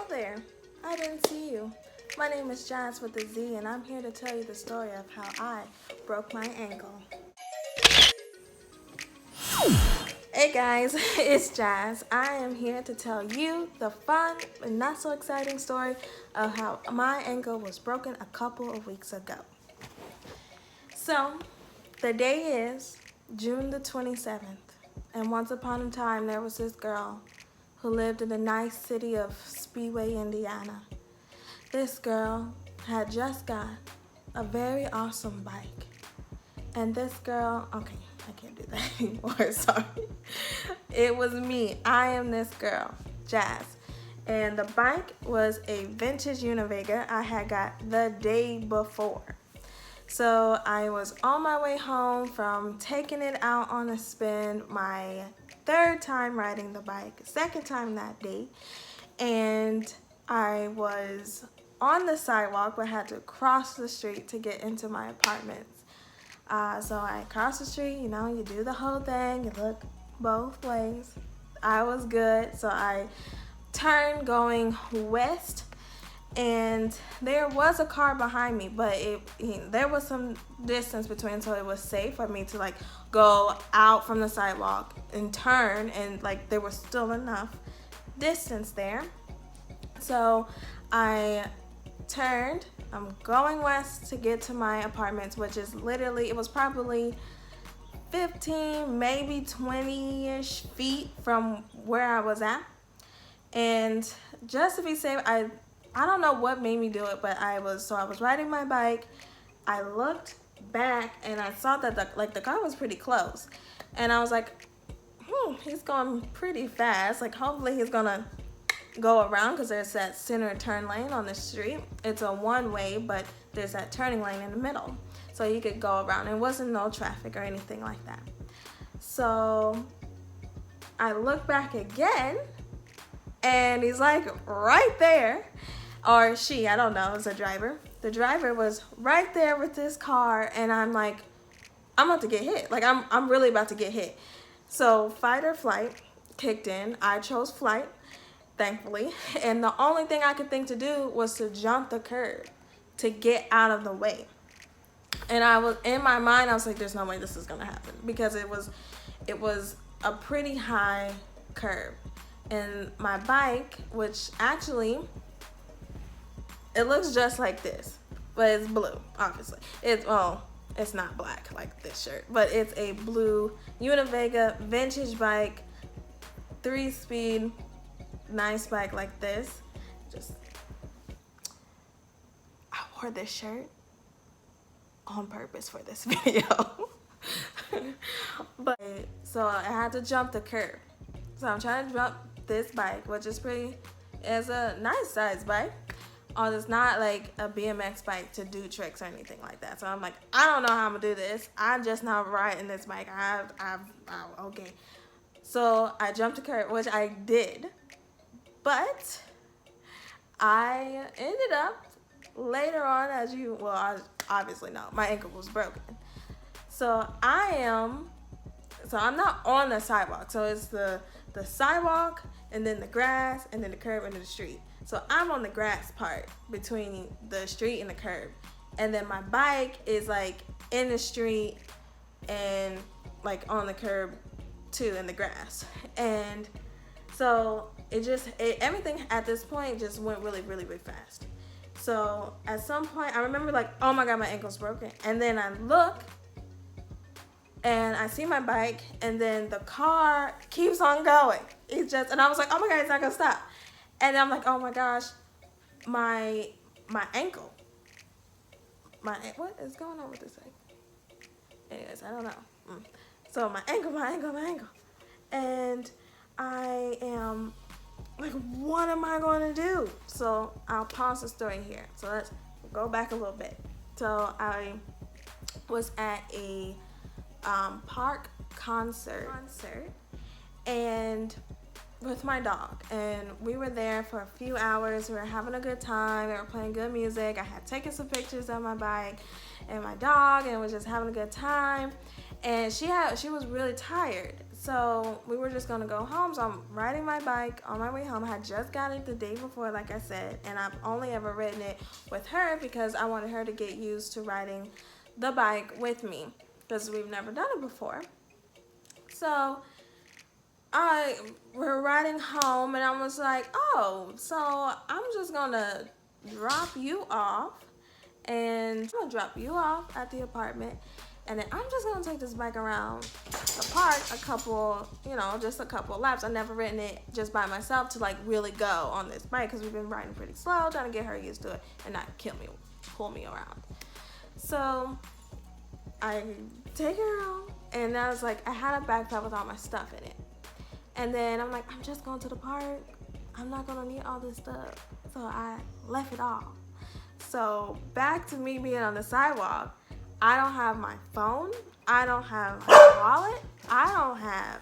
there. I didn't see you. My name is Jazz with a Z, and I'm here to tell you the story of how I broke my ankle. Hey guys, it's Jazz. I am here to tell you the fun and not so exciting story of how my ankle was broken a couple of weeks ago. So, the day is June the 27th, and once upon a time there was this girl who lived in the nice city of Speedway, Indiana. This girl had just got a very awesome bike. And this girl, okay, I can't do that anymore, sorry. It was me. I am this girl, Jazz. And the bike was a vintage Univega I had got the day before. So I was on my way home from taking it out on a spin, my third time riding the bike, second time that day. And I was on the sidewalk, but had to cross the street to get into my apartments. So I crossed the street, you do the whole thing, you look both ways. I was good, so I turned going west, and there was a car behind me, but there was some distance between, so it was safe for me to go out from the sidewalk and turn, and there was still enough distance there. So I turned. I'm going west to get to my apartments, which is literally, it was probably 15, maybe 20-ish feet from where I was at. And just to be safe, I don't know what made me do it, but I was riding my bike. I looked back and I saw that the car was pretty close. And I was like, he's going pretty fast. Hopefully he's gonna go around, because there's that center turn lane on the street. It's a one-way, but there's that turning lane in the middle, so you could go around. It wasn't no traffic or anything like that. So I look back again, and he's right there, or she, I don't know, it was a driver. The driver was right there with this car, and I'm like, I'm about to get hit. I'm really about to get hit. So fight or flight kicked in. I chose flight, thankfully, and the only thing I could think to do was to jump the curb to get out of the way. And I was, in my mind, I was like, there's no way this is gonna happen, because it was a pretty high curb. And my bike, which actually, it looks just like this, but it's blue, obviously. It's not black like this shirt, but it's a blue Univega vintage bike, 3-speed, nice bike like this. I wore this shirt on purpose for this video. But so I had to jump the curb. So I'm trying to jump this bike, which is it's a nice size bike. It's not like a BMX bike to do tricks or anything like that. So I'm like, I don't know how I'm gonna do this. I'm just not riding this bike. Okay. So I jumped the curb, which I did. But I ended up later on, I obviously know, my ankle was broken. So I'm not on the sidewalk. So it's the sidewalk, and then the grass, and then the curb, and then the street. So I'm on the grass part between the street and the curb. And then my bike is in the street and on the curb too, in the grass. And so everything at this point just went really, really, really fast. So at some point I remember oh my God, my ankle's broken. And then I look and I see my bike, and then the car keeps on going. And I was like, oh my God, it's not gonna stop. And I'm like, oh my gosh, my ankle. What is going on with this thing? Anyways, I don't know. So my ankle. And I am what am I going to do? So I'll pause the story here. So let's go back a little bit. So I was at a park concert, and with my dog, and we were there for a few hours. We were having a good time. We were playing good music. I had taken some pictures of my bike and my dog, and was just having a good time. And she was really tired. So we were just gonna go home. So I'm riding my bike on my way home. I had just got it the day before, like I said, and I've only ever ridden it with her because I wanted her to get used to riding the bike with me because we've never done it before. So we're riding home and I was like, oh, so I'm just gonna drop you off and I'm gonna drop you off at the apartment and then I'm just gonna take this bike around the park a couple, just a couple laps. I've never ridden it just by myself to like really go on this bike because we've been riding pretty slow, trying to get her used to it and not pull me around. So I take her out and I was like, I had a backpack with all my stuff in it. And then I'm like, I'm just going to the park. I'm not gonna need all this stuff. So I left it all. So back to me being on the sidewalk, I don't have my phone. I don't have my wallet. I don't have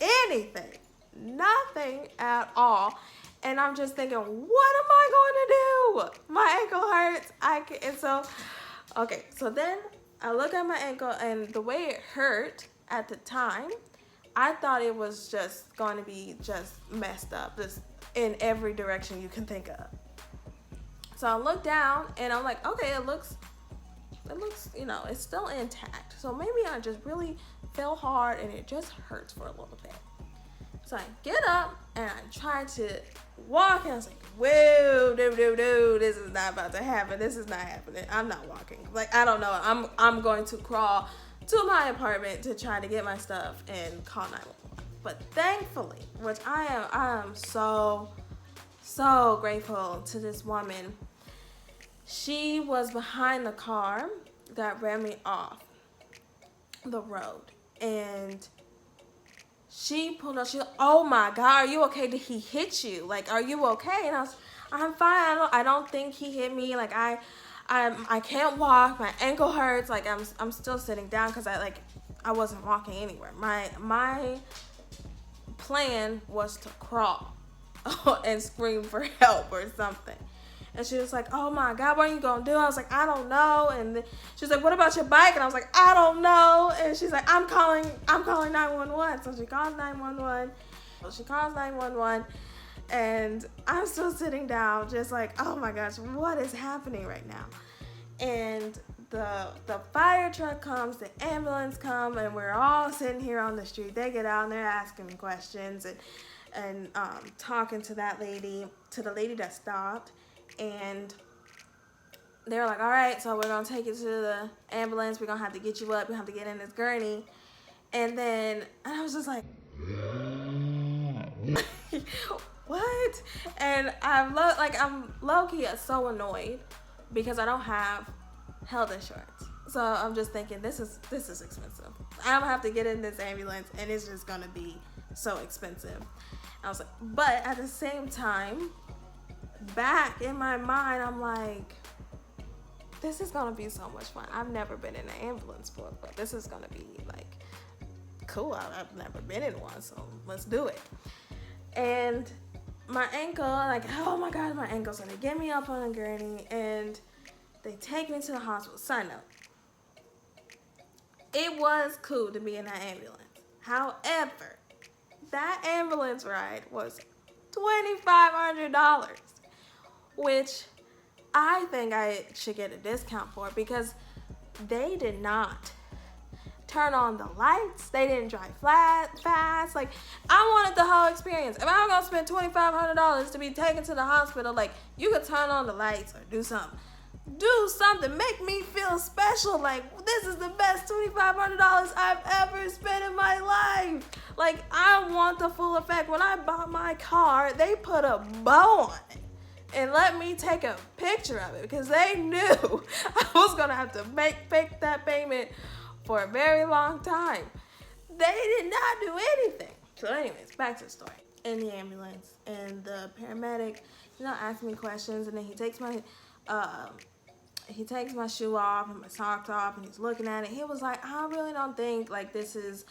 anything. Nothing at all. And I'm just thinking, what am I going to do? My ankle hurts. So then I look at my ankle and the way it hurt at the time, I thought it was just going to be just messed up, just in every direction you can think of. So I look down and I'm like, okay, it looks, it's still intact. So maybe I just really fell hard and it just hurts for a little bit. So I get up and I try to walk and I was like, whoa, this is not about to happen. This is not happening. I'm not walking. Like, I don't know. I'm going to crawl to my apartment to try to get my stuff and call 911. But thankfully, which I am so grateful to this woman, she was behind the car that ran me off the road. And she pulled up, she's like, oh my God, are you okay? Did he hit you? Like, are you okay? And I'm fine. I don't think he hit me. Like, I can't walk. My ankle hurts. Like I'm still sitting down because I wasn't walking anywhere. My plan was to crawl and scream for help or something. And she was like, oh my God, what are you gonna do? I was like, I don't know. And she was like, what about your bike? And I was like, I don't know. And she's like, I'm calling 911. So she calls 911. She calls 911. And I'm still sitting down just like, oh my gosh, what is happening right now? And the fire truck comes, the ambulance comes, and we're all sitting here on the street. They get out and they're asking me questions and talking to the lady that stopped. And they're like, all right, so we're going to take you to the ambulance. We're going to have to get you up. You have to get in this gurney. And I was just like, what? And I'm low-key so annoyed because I don't have health insurance. So I'm just thinking, this is expensive. I'm gonna have to get in this ambulance and it's just gonna be so expensive. I was like, but at the same time, back in my mind, I'm like, this is gonna be so much fun. I've never been in an ambulance before, but this is gonna be like cool. I've never been in one, so let's do it. And my ankle, like, oh my God, my ankle. So they get me up on a gurney and they take me to the hospital. Side note, it was cool to be in that ambulance. However, that ambulance ride was $2,500, which I think I should get a discount for because they did not turn on the lights. They didn't drive fast. Like, I wanted the whole experience. If I'm gonna spend $2,500 to be taken to the hospital, like, you could turn on the lights or do something. Do something. Make me feel special. Like, this is the best $2,500 I've ever spent in my life. Like, I want the full effect. When I bought my car, they put a bow on it and let me take a picture of it because they knew I was gonna have to make that payment for a very long time. They did not do anything. So anyways, back to the story. In the ambulance, and the paramedic, asked me questions, and then he takes my shoe off and my socks off, and he's looking at it. He was like, I really don't think like this is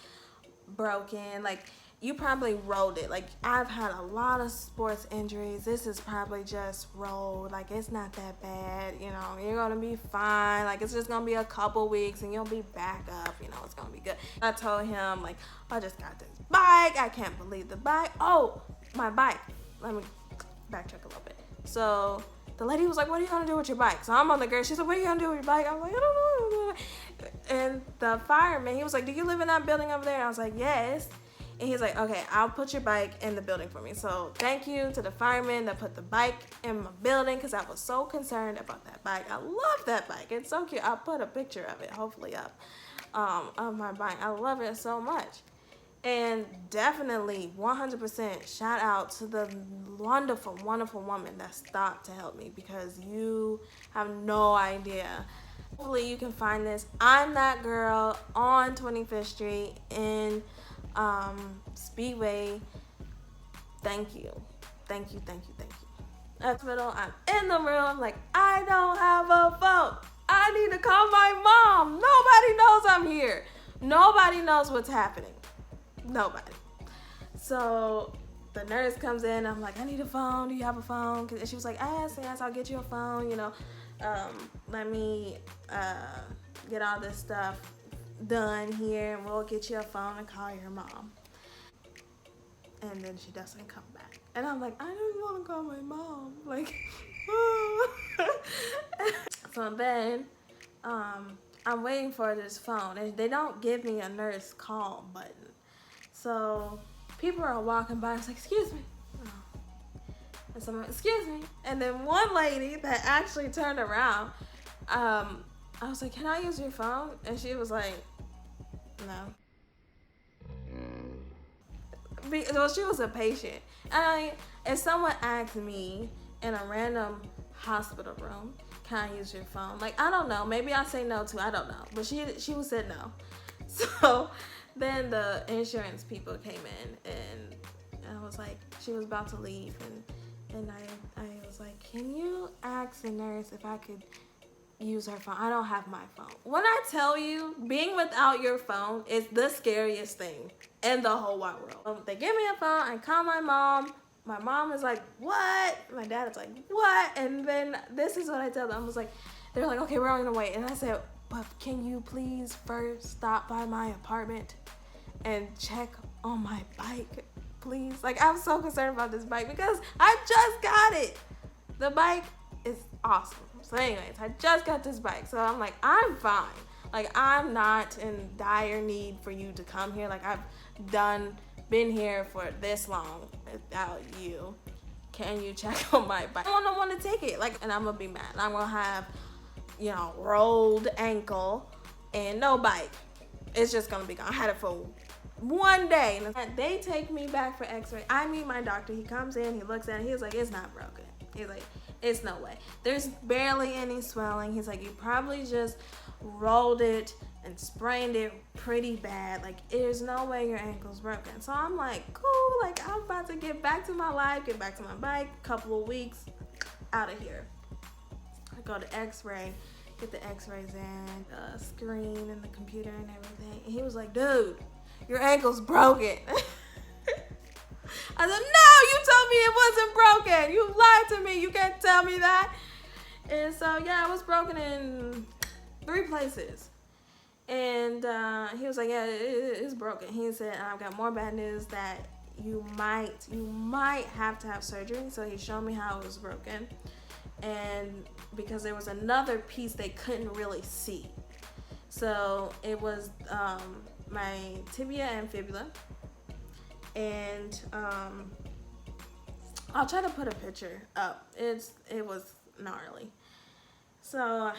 broken. Like, you probably rolled it. Like, I've had a lot of sports injuries. This is probably just rolled. Like, it's not that bad. You know, you're going to be fine. Like, it's just going to be a couple weeks and you'll be back up. You know, it's going to be good. I told him, like, I just got this bike. I can't believe the bike. Oh, my bike. Let me backtrack a little bit. So the lady was like, what are you going to do with your bike? So I'm on the girl. She said, what are you going to do with your bike? I was like, I don't know. And the fireman, he was like, do you live in that building over there? And I was like, yes. And he's like, okay, I'll put your bike in the building for me. So thank you to the fireman that put the bike in my building, because I was so concerned about that bike. I love that bike. It's so cute. I'll put a picture of it, hopefully up, of my bike. I love it so much. And definitely 100% shout out to the wonderful, wonderful woman that stopped to help me, because you have no idea. Hopefully you can find this. I'm That Girl on 25th Street in Speedway. Thank you. Thank you, thank you, thank you. Hospital, I'm in the room, like, I don't have a phone. I need to call my mom. Nobody knows I'm here. Nobody knows what's happening. Nobody. So the nurse comes in. I'm like, I need a phone. Do you have a phone? And she was like, yes, I'll get you a phone. You know, let me get all this stuff done here, and we'll get you a phone and call your mom. And then she doesn't come back. And I'm like, I don't want to call my mom. Like, so then I'm waiting for this phone, and they don't give me a nurse call button. So people are walking by. I was like, excuse me. Oh. And someone, excuse me. And then one lady that actually turned around, I was like, can I use your phone? And she was like, no. Well, she was a patient. And if someone asked me in a random hospital room, can I use your phone? Like, I don't know. Maybe I say no too. I don't know. But she said no. So then the insurance people came in, and I was like, she was about to leave, and I was like, can you ask the nurse if I could use her phone? I don't have my phone. When I tell you, being without your phone is the scariest thing in the whole wide world. They give me a phone, I call my mom. My mom is like, what? My dad is like, what? And then this is what I tell them. I was like, they're like, okay, we're on the way. And I said, but can you please first stop by my apartment and check on my bike, please? Like, I'm so concerned about this bike because I just got it. The bike is awesome. So anyways, I just got this bike. So I'm like, I'm fine. Like, I'm not in dire need for you to come here. Like, I've been here for this long without you. Can you check on my bike? I don't want to take it. Like, and I'm gonna be mad. I'm gonna have, rolled ankle and no bike. It's just gonna be gone. I had it for one day. And they take me back for x-ray. I meet my doctor. He comes in, he looks at it, he's like, it's not broken. He's like, it's no way. There's barely any swelling. He's like, you probably just rolled it and sprained it pretty bad. Like, there's no way your ankle's broken. So I'm like, cool. Like, I'm about to get back to my life, get back to my bike, couple of weeks, out of here. I go to x-ray, get the x-rays in, the screen and the computer and everything. And he was like, dude, your ankle's broken. I said, no, you told me it wasn't broken. You lied to me. You can't tell me that. And so, yeah, it was broken in 3 places. And he was like, yeah, it's broken. He said, I've got more bad news that you might have to have surgery. So he showed me how it was broken. And because there was another piece they couldn't really see. So it was my tibia and fibula. And I'll try to put a picture up. It was gnarly. So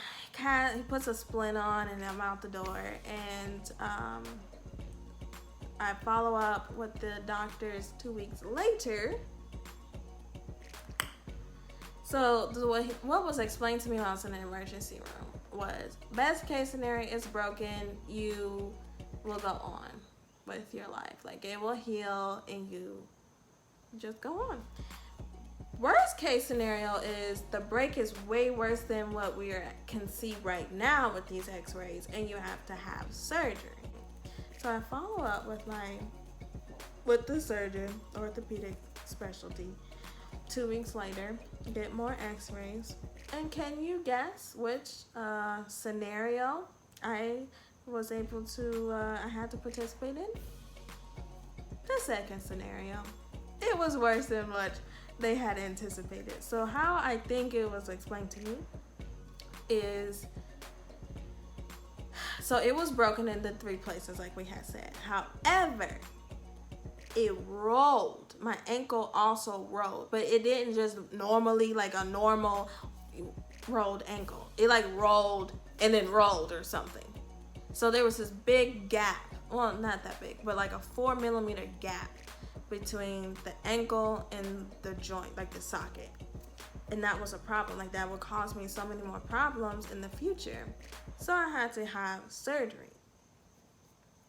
he puts a splint on, and I'm out the door. And I follow up with the doctors 2 weeks later. So what was explained to me when I was in the emergency room was, best case scenario is broken. You will go on with your life. Like, it will heal and you just go on. Worst case scenario is the break is way worse than what we can see right now with these x-rays, and you have to have surgery. So I follow up with my with the surgeon, orthopedic specialty. 2 weeks later, get more x-rays. And can you guess which scenario I was able to, I had to participate in? The second scenario. It was worse than what they had anticipated. So how I think it was explained to me is, so it was broken into 3 places like we had said. However, it rolled. My ankle also rolled, but it didn't just normally like a normal rolled ankle. It like rolled and then rolled or something. So there was this big gap. Well, not that big, but like a 4mm gap between the ankle and the joint, like the socket. And that was a problem. Like that would cause me so many more problems in the future. So I had to have surgery.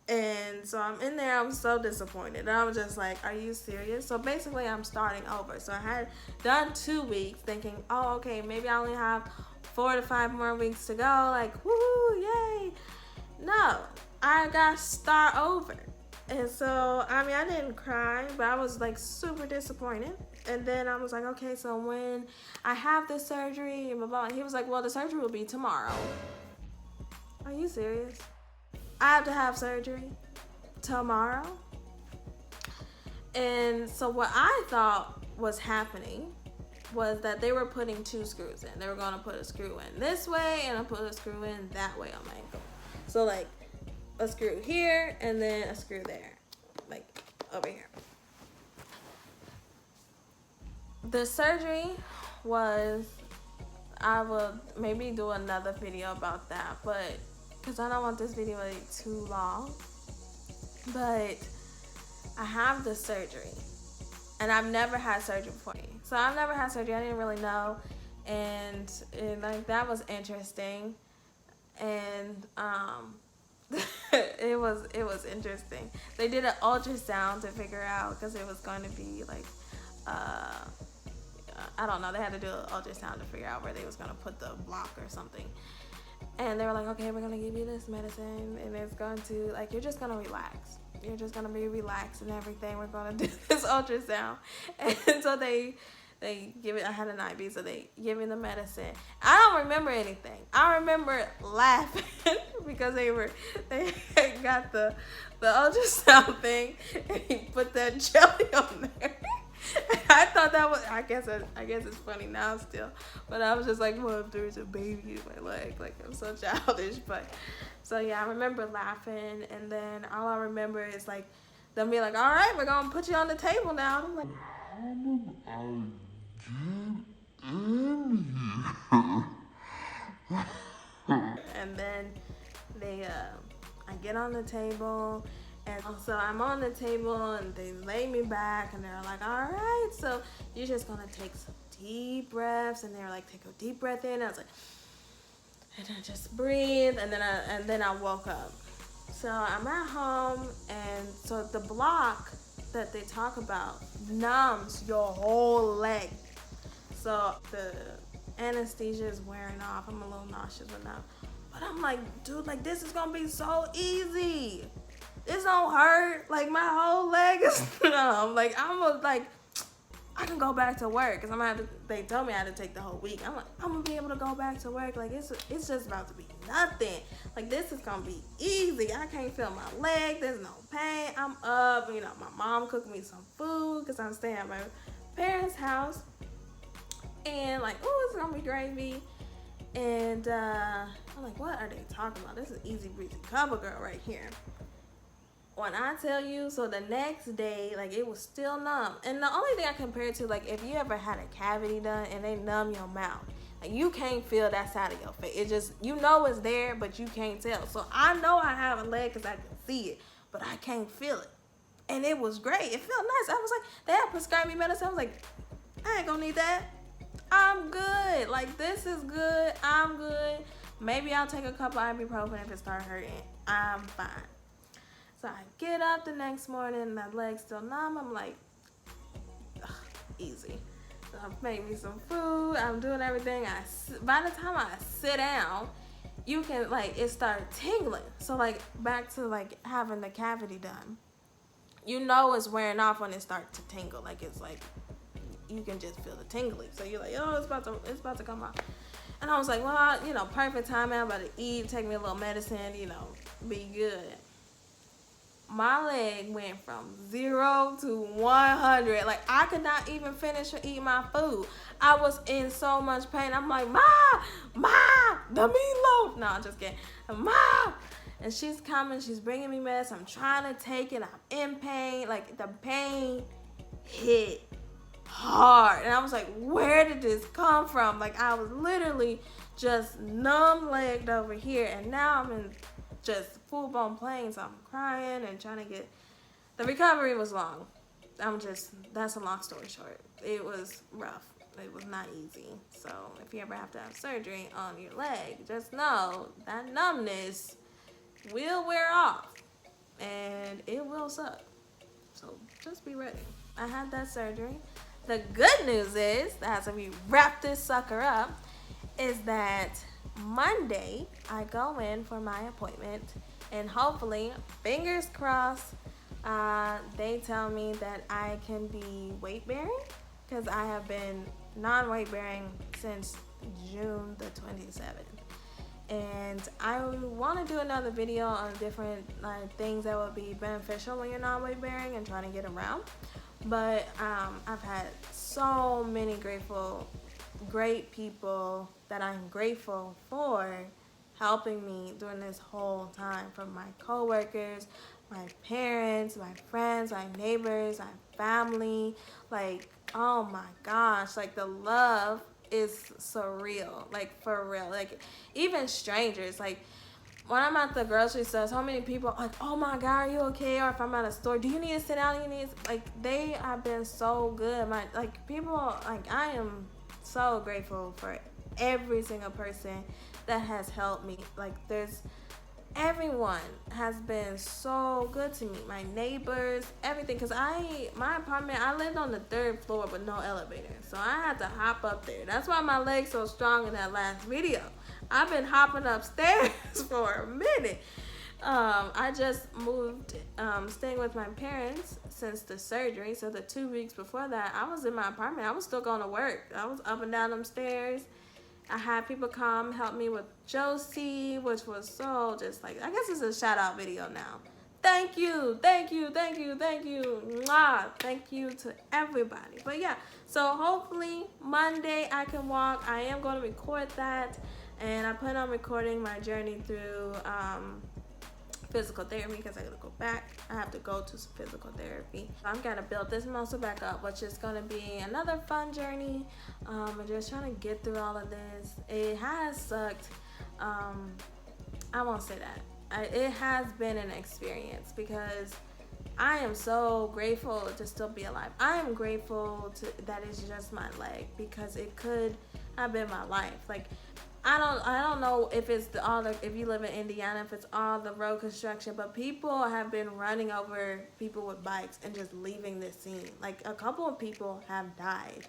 And so I'm in there, I'm so disappointed. I was just like, are you serious? So basically I'm starting over. So I had done 2 weeks thinking, oh, okay, maybe I only have 4 to 5 more weeks to go. Like, woohoo, yay. No, I got to start over. And so, I mean, I didn't cry, but I was like super disappointed. And then I was like, okay, so when I have this surgery, and blah, blah, he was like, well, the surgery will be tomorrow. Are you serious? I have to have surgery tomorrow? And so what I thought was happening was that they were putting 2 screws in. They were going to put a screw in this way and I put a screw in that way on my ankle. So like a screw here and then a screw there, like over here. The surgery was, I will maybe do another video about that, but because I don't want this video to be too long. But I have the surgery and I've never had surgery before. So I've never had surgery, I didn't really know. And like that was interesting. And it was interesting. They did an ultrasound to figure out, because it was going to be like I don't know, they had to do an ultrasound to figure out where they was going to put the block or something. And they were like, okay, we're going to give you this medicine and it's going to, like, you're just going to relax. You're just going to be relaxed and everything. We're going to do this ultrasound. And so they give it, I had an IV, so they give me the medicine. I don't remember anything. I remember laughing because they got the ultrasound thing and he put that jelly on there. I thought that was, I guess it's funny now still, but I was just like, well, if there's a baby in my leg, like I'm so childish. But so yeah, I remember laughing, and then all I remember is like them being like, all right, we're gonna put you on the table now. And I'm like, and then they I get on the table. And so I'm on the table and they lay me back and they're like, all right, so you're just gonna take some deep breaths. And they're like, take a deep breath in. And I was like, and I just breathe. And then I woke up. So I'm at home, and so the block that they talk about numbs your whole leg. So the anesthesia is wearing off. I'm a little nauseous now, but I'm like, dude, like this is gonna be so easy. This don't hurt. Like my whole leg is numb. Like I can go back to work, because I'm gonna have to, they told me I had to take the whole week. I'm like, I'm gonna be able to go back to work. Like it's just about to be nothing. Like this is gonna be easy. I can't feel my leg. There's no pain. I'm up. You know, my mom cooked me some food because I'm staying at my parents' house. And like, oh, it's gonna be gravy. And I'm like, what are they talking about? This is easy breezy cover girl right here. When I tell you, so the next day, like it was still numb. And the only thing I compare it to, like if you ever had a cavity done and they numb your mouth, like you can't feel that side of your face. It just, you know it's there, but you can't tell. So I know I have a leg because I can see it, but I can't feel it. And it was great. It felt nice. I was like, they had prescribed me medicine. I was like, I ain't gonna need that. I'm good. Like this is good. I'm good. Maybe I'll take a couple ibuprofen if it starts hurting. I'm fine. So I get up the next morning, my leg's still numb. I'm like, ugh, easy. So I make me some food. I'm doing everything. By the time I sit down, you can, like, it started tingling. So like back to like having the cavity done. you know it's wearing off when it starts to tingle. Like it's like you can just feel the tingling. So you're like, oh, it's about to come off. And I was like, well, perfect timing. I'm about to eat, take me a little medicine, be good. My leg went from 0 to 100. Like I could not even finish or eat my food. I was in so much pain. I'm like, Ma, the meatloaf. No, I'm just kidding. Ma. And she's coming. She's bringing me meds. I'm trying to take it. I'm in pain. Like the pain hit hard. And I was like, where did this come from? Like I was literally just numb-legged over here. And now I'm in just full-blown pain. So I'm crying and trying to get... The recovery was long. That's a long story short. It was rough. It was not easy. So if you ever have to have surgery on your leg, just know that numbness will wear off. And it will suck. So just be ready. I had that surgery. The good news is, as we wrap this sucker up, is that Monday I go in for my appointment, and hopefully, fingers crossed, they tell me that I can be weight bearing, because I have been non-weight bearing since June the 27th. And I want to do another video on different things that would be beneficial when you're non-weight bearing and trying to get around. But I've had so many great people that I'm grateful for helping me during this whole time, from my coworkers, my parents, my friends, my neighbors, my family. Like, oh my gosh, like the love is surreal, like for real. Like even strangers, like when I'm at the grocery store, so many people are like, oh my God, are you okay? Or if I'm at a store, do you need to sit down? They have been so good. I am so grateful for every single person that has helped me. Like everyone has been so good to me. My neighbors, everything. Because my apartment, I lived on the 3rd floor with no elevator. So I had to hop up there. That's why my leg's so strong in that last video. I've been hopping upstairs for a minute. I just moved, staying with my parents since the surgery. So the 2 weeks before that, I was in my apartment. I was still going to work. I was up and down them stairs. I had people come help me with Josie, which was so just like, I guess it's a shout out video now. Thank you. Mwah. Thank you to everybody. But yeah, so hopefully Monday I can walk. I am going to record that. And I plan on recording my journey through physical therapy, because I gotta go back. I have to go to some physical therapy. I'm gonna build this muscle back up, which is gonna be another fun journey. I'm just trying to get through all of this. It has sucked. I won't say that. It has been an experience, because I am so grateful to still be alive. I am grateful that it's just my leg, because it could have been my life. Like, I don't know if it's if you live in Indiana, if it's all the road construction, but people have been running over people with bikes and just leaving this scene. Like a couple of people have died.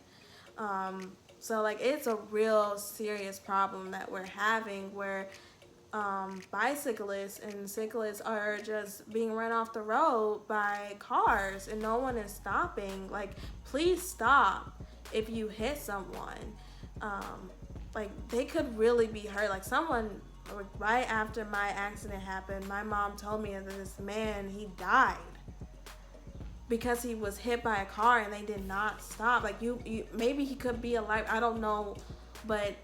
So like it's a real serious problem that we're having, where bicyclists and cyclists are just being run off the road by cars and no one is stopping. Like, please stop if you hit someone. Like, they could really be hurt. Like, someone, right after my accident happened, my mom told me that this man, he died because he was hit by a car and they did not stop. Like, you maybe he could be alive, I don't know, but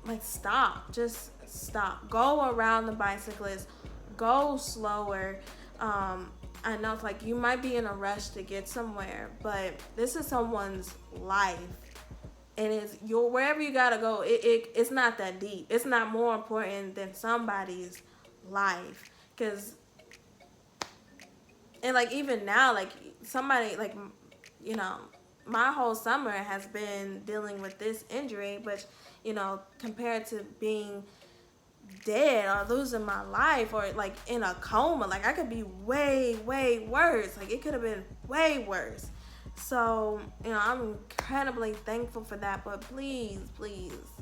like, stop. Just stop. Go around the bicyclist. Go slower. I know it's like you might be in a rush to get somewhere, but this is someone's life. And it's wherever you gotta go, it's not that deep. It's not more important than somebody's life. And like even now, like somebody, like, you know, my whole summer has been dealing with this injury, but you know, compared to being dead or losing my life or like in a coma, like I could be way worse. Like it could have been way worse. So, you know, I'm incredibly thankful for that, but please,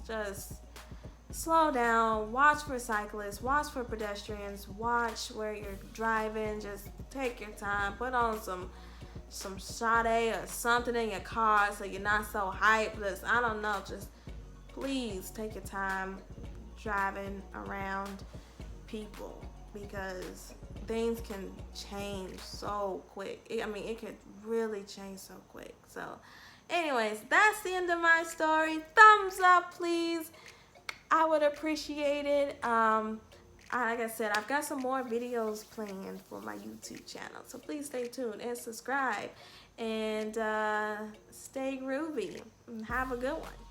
just slow down, watch for cyclists, watch for pedestrians, watch where you're driving, just Take your time. Put on some Sade or something in your car so you're not so hypeless. I don't know. Just please take your time driving around people, because things can change so quick. I mean, it could really change so quick. So, anyways, that's the end of my story. Thumbs up, please. I would appreciate it. Like I said, I've got some more videos planned for my YouTube channel, so please stay tuned and subscribe, and stay groovy. Have a good one.